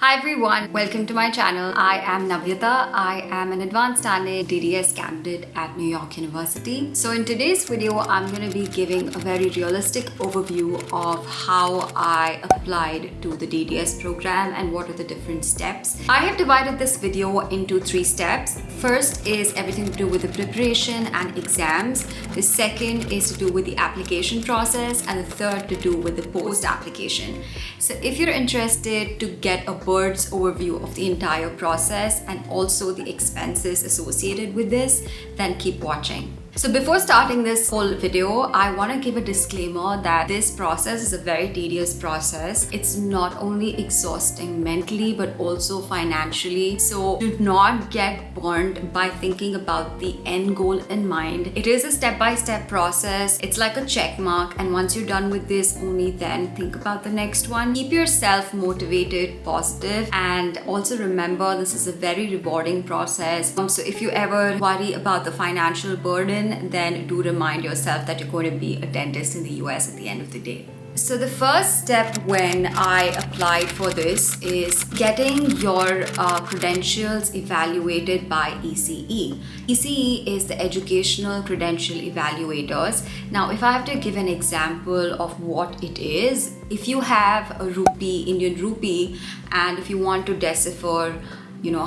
Hi everyone, welcome to my channel. I am Navyata. I am an advanced standing DDS candidate at New York University. So in today's video, I'm going to be giving a very realistic overview of how I applied to the DDS program and what are the different steps. I have divided this video into 3 steps. First is everything to do with the preparation and exams. The second is to do with the application process, and the third to do with the post-application. So if you're interested to get a bird's overview of the entire process and also the expenses associated with this, then keep watching. So before starting this whole video, I want to give a disclaimer that this process is a very tedious process. It's not only exhausting mentally but also financially. So do not get burned by thinking about the end goal in mind. It is a step-by-step process. It's like a check mark, and once you're done with this, only then think about the next one. Keep yourself motivated, positive, and also remember this is a very rewarding process. So if you ever worry about the financial burden, then do remind yourself that you're going to be a dentist in the US at the end of the day. So the first step when I applied for this is getting your credentials evaluated by ECE. ECE is the Educational Credential Evaluators. Now, if I have to give an example of what it is, if you have a rupee, Indian rupee, and if you want to decipher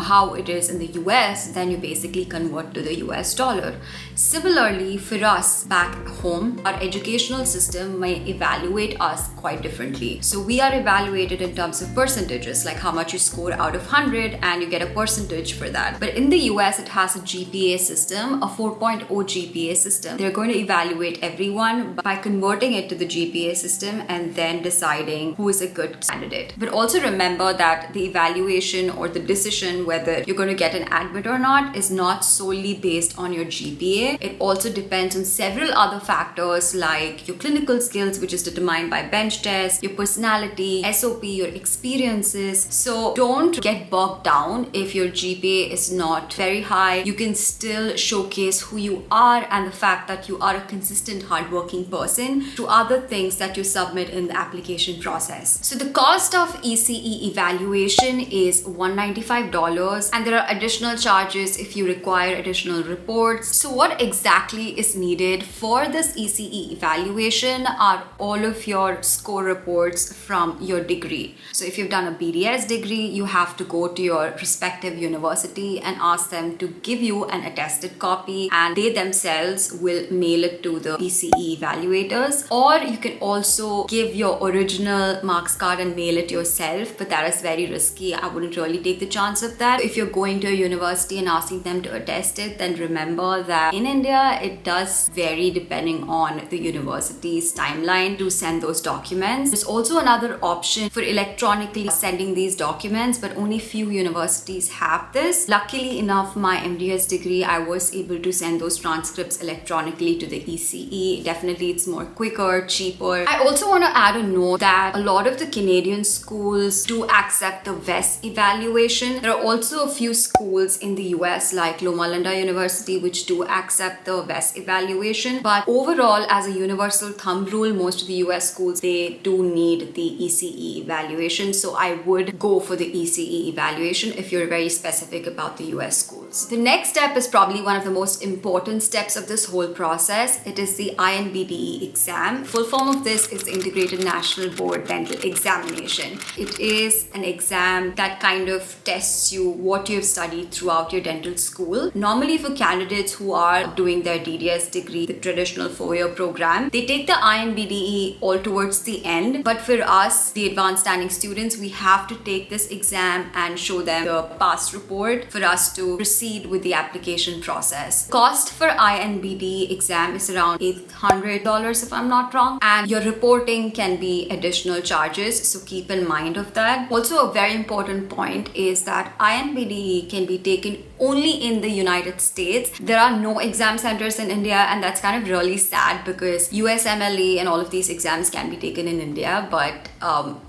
how it is in the US, then you basically convert to the US dollar. Similarly, for us back home, our educational system may evaluate us quite differently. So we are evaluated in terms of percentages, like how much you score out of 100 and you get a percentage for that. But in the US, it has a GPA system, a 4.0 GPA system. They're going to evaluate everyone by converting it to the GPA system and then deciding who is a good candidate. But also remember that the evaluation or the decision whether you're going to get an admit or not is not solely based on your GPA. It also depends on several other factors like your clinical skills, which is determined by bench tests, your personality, SOP, your experiences. So don't get bogged down if your GPA is not very high. You can still showcase who you are and the fact that you are a consistent, hardworking person to other things that you submit in the application process. So the cost of ECE evaluation is $195. And there are additional charges if you require additional reports. So what exactly is needed for this ECE evaluation are all of your score reports from your degree. So if you've done a BDS degree, you have to go to your respective university and ask them to give you an attested copy, and they themselves will mail it to the ECE evaluators. Or you can also give your original marks card and mail it yourself, but that is very risky. I wouldn't really take the chance of that. If you're going to a university and asking them to attest it, then remember that in India it does vary depending on the university's timeline to send those documents. There's also another option for electronically sending these documents, but only few universities have this. Luckily enough, my MDS degree, I was able to send those transcripts electronically to the ECE. Definitely it's more quicker, cheaper. I also want to add a note that a lot of the Canadian schools do accept the VES evaluation. There are also a few schools in the US like Loma Linda University which do accept the VES evaluation, but overall as a universal thumb rule, most of the US schools, they do need the ECE evaluation. So I would go for the ECE evaluation if you're very specific about the US schools. The next step is probably one of the most important steps of this whole process. It is the INBDE exam. Full form of this is the Integrated National Board Dental Examination. It is an exam that kind of tests you what you've studied throughout your dental school. Normally for candidates who are doing their DDS degree, the traditional 4-year program, they take the INBDE all towards the end. But for us, the advanced standing students, we have to take this exam and show them the pass report for us to proceed with the application process. Cost for INBDE exam is around $800 if I'm not wrong, and your reporting can be additional charges, so keep in mind of that. Also, a very important point is that that INPDE can be taken only in the United States. There are no exam centers in India, and that's kind of really sad because USMLE and all of these exams can be taken in India, but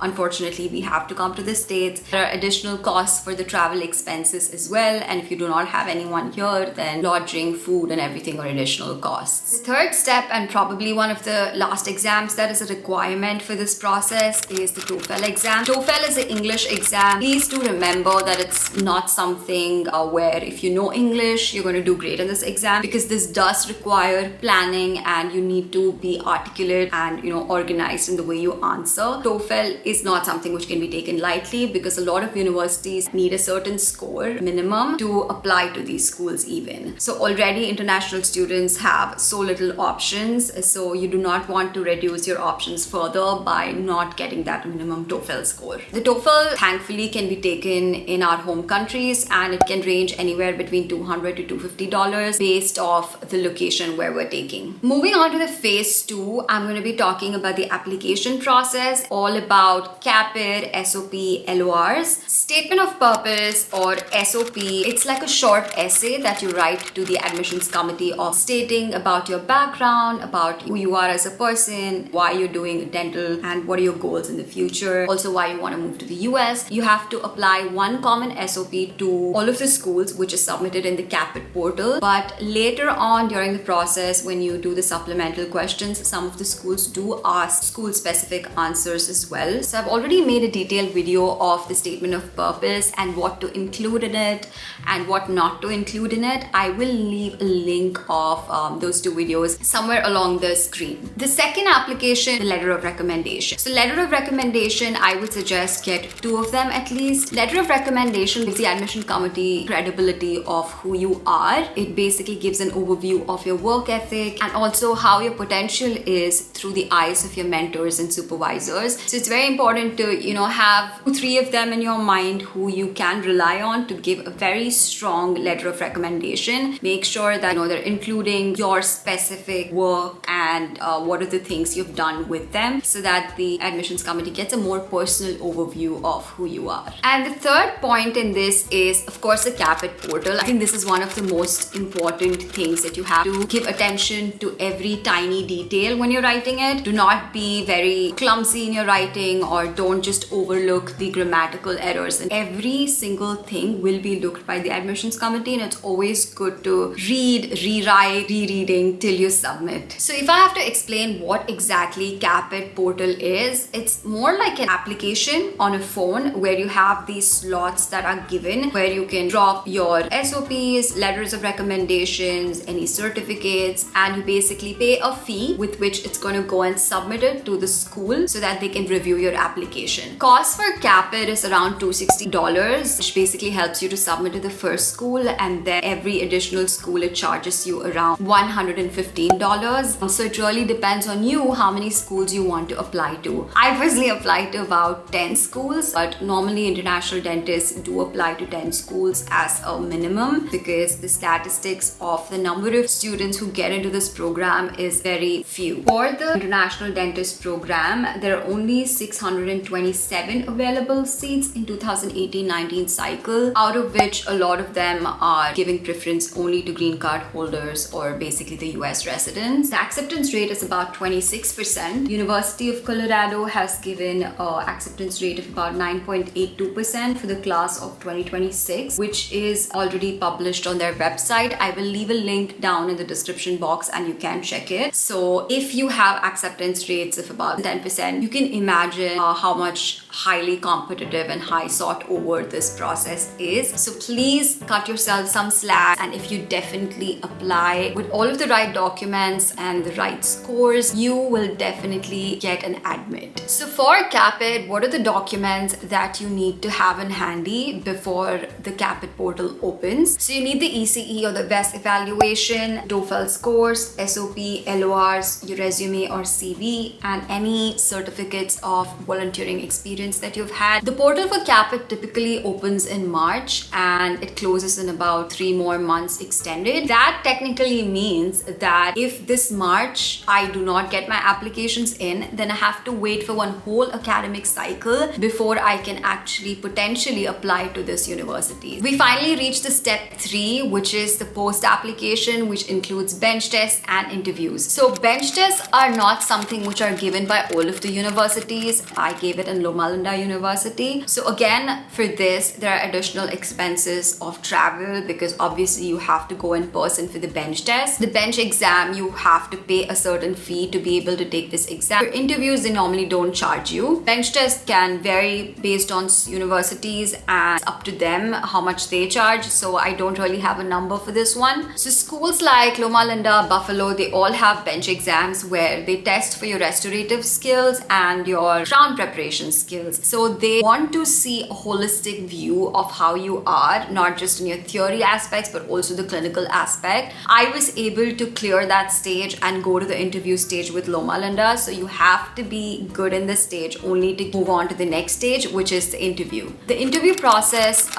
unfortunately we have to come to the States. There are additional costs for the travel expenses as well, and if you do not have anyone here, then lodging, food and everything are additional costs. The third step, and probably one of the last exams that is a requirement for this process, is the TOEFL exam. TOEFL is an English exam. Please do remember that it's not something where if you know English, you're going to do great in this exam, because this does require planning and you need to be articulate and organized in the way you answer. TOEFL is not something which can be taken lightly, because a lot of universities need a certain score minimum to apply to these schools even. So already international students have so little options, so you do not want to reduce your options further by not getting that minimum TOEFL score. The TOEFL thankfully can be taken in our home countries, and it can range anywhere between $200 to $250 based off the location where we're taking. Moving on to the phase 2, I'm going to be talking about the application process, all about CAPIT, SOP, LORs. Statement of purpose, or SOP, it's like a short essay that you write to the admissions committee of stating about your background, about who you are as a person, why you're doing dental, and what are your goals in the future, also why you want to move to the US. You have to apply one common SOP to all of the schools, which is submitted in the CAPIT portal. But later on during the process, when you do the supplemental questions, some of the schools do ask school-specific answers as well. So I've already made a detailed video of the statement of purpose and what to include in it and what not to include in it. I will leave a link of those two videos somewhere along the screen. The second application, the letter of recommendation. So letter of recommendation, I would suggest get 2 of them at least. Letter of recommendation gives the admission committee credibility of who you are. It basically gives an overview of your work ethic and also how your potential is through the eyes of your mentors and supervisors. So it's very important to have 3 of them in your mind who you can rely on to give a very strong letter of recommendation. Make sure that they're including your specific work and what are the things you've done with them, so that the admissions committee gets a more personal overview of who you are. And the third point in this is, of course, the CAPIT portal. I think this is one of the most important things that you have to give attention to every tiny detail when you're writing it. Do not be very clumsy in your writing, or don't just overlook the grammatical errors. And every single thing will be looked by the admissions committee, and it's always good to read, rewrite, rereading till you submit. So if I have to explain what exactly CAPIT portal is, it's more like an application on a phone where you have these slots that are given, where you can drop your SOPs, letters of recommendations, any certificates, and you basically pay a fee with which it's going to go and submit it to the school so that they can review your application. Cost for CAPIT is around $260, which basically helps you to submit to the first school, and then every additional school it charges you around $115. So it really depends on you how many schools you want to apply to. I personally applied to about 10 schools, but normally international dentists do apply to 10 schools as a minimum, because the statistics of the number of students who get into this program is very few. For the international dentist program, there are only 627 available seats in 2018-19 cycle, out of which a lot of them are giving preference only to green card holders, or basically the US residents. The acceptance rate is about 26%. University of Colorado has given an acceptance rate of about 9.82% for the class of 2026, which is already published on their website. I will leave a link down in the description box and you can check it. So if you have acceptance rates of about 10%, you can imagine how much highly competitive and high sought over this process is. So please cut yourself some slack, and if you definitely apply with all of the right documents and the right scores, you will definitely get an admit. So for CAPIT, what are the documents that you need to have in handy before the CAPIT portal opens? So you need the ECE or the best evaluation, TOEFL scores, SOP, LORs, your resume or CV, and any certificates of volunteering experience experience that you've had. The portal for CAPIT typically opens in March and it closes in about 3 more months extended. That technically means that if this March I do not get my applications in, then I have to wait for one whole academic cycle before I can actually potentially apply to this university. We finally reached the step 3, which is the post application, which includes bench tests and interviews. So bench tests are not something which are given by all of the universities. I gave it in Loma Linda University. So again, for this, there are additional expenses of travel because obviously you have to go in person for the bench test. The bench exam, you have to pay a certain fee to be able to take this exam. For interviews, they normally don't charge you. Bench tests can vary based on universities and it's up to them how much they charge. So I don't really have a number for this one. So schools like Loma Linda, Buffalo, they all have bench exams where they test for your restorative skills and your crown preparation skills. So they want to see a holistic view of how you are, not just in your theory aspects, but also the clinical aspect. I was able to clear that stage and go to the interview stage with Loma Linda. So you have to be good in this stage only to move on to the next stage, which is the interview. The interview process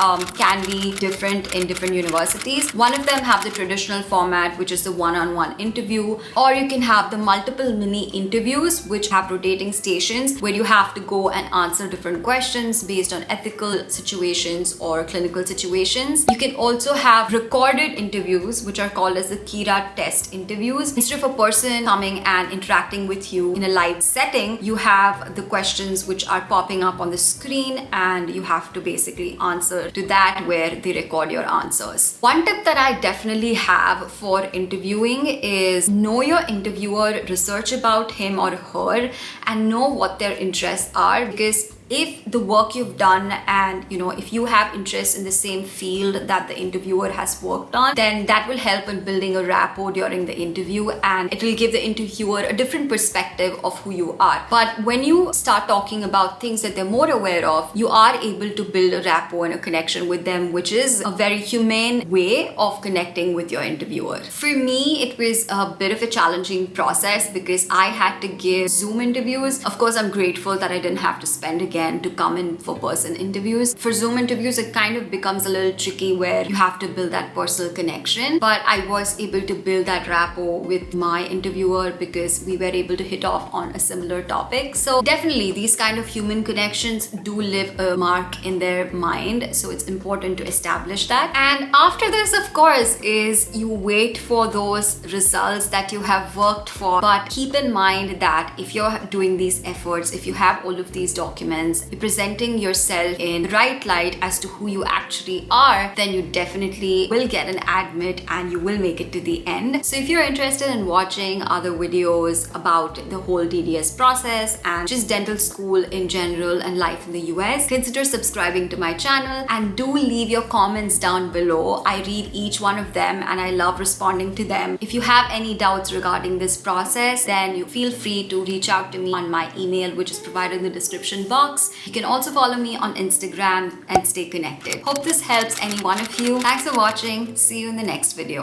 can be different in different universities. One of them have the traditional format, which is the one-on-one interview, or you can have the multiple mini interviews, which have rotating stations where you have to go and answer different questions based on ethical situations or clinical situations. You can also have recorded interviews, which are called as the Kira test interviews. Instead of a person coming and interacting with you in a live setting, you have the questions which are popping up on the screen and you have to basically answer to that where they record your answers. One tip that I definitely have for interviewing is know your interviewer, research about him or her, and know what their interests are, because if the work you've done and if you have interest in the same field that the interviewer has worked on, then that will help in building a rapport during the interview and it will give the interviewer a different perspective of who you are. But when you start talking about things that they're more aware of, you are able to build a rapport and a connection with them, which is a very humane way of connecting with your interviewer. For me, it was a bit of a challenging process because I had to give Zoom interviews. Of course, I'm grateful that I didn't have to spend again to come in for person interviews. For Zoom interviews, it kind of becomes a little tricky where you have to build that personal connection. But I was able to build that rapport with my interviewer because we were able to hit off on a similar topic. So definitely these kind of human connections do leave a mark in their mind. So it's important to establish that. And after this, of course, is you wait for those results that you have worked for. But keep in mind that if you're doing these efforts, if you have all of these documents, you're presenting yourself in the right light as to who you actually are, then you definitely will get an admit and you will make it to the end. So if you're interested in watching other videos about the whole DDS process and just dental school in general and life in the US, consider subscribing to my channel and do leave your comments down below. I read each one of them and I love responding to them. If you have any doubts regarding this process, then you feel free to reach out to me on my email, which is provided in the description box. You can also follow me on Instagram and stay connected. Hope this helps any one of you. Thanks for watching. See you in the next video.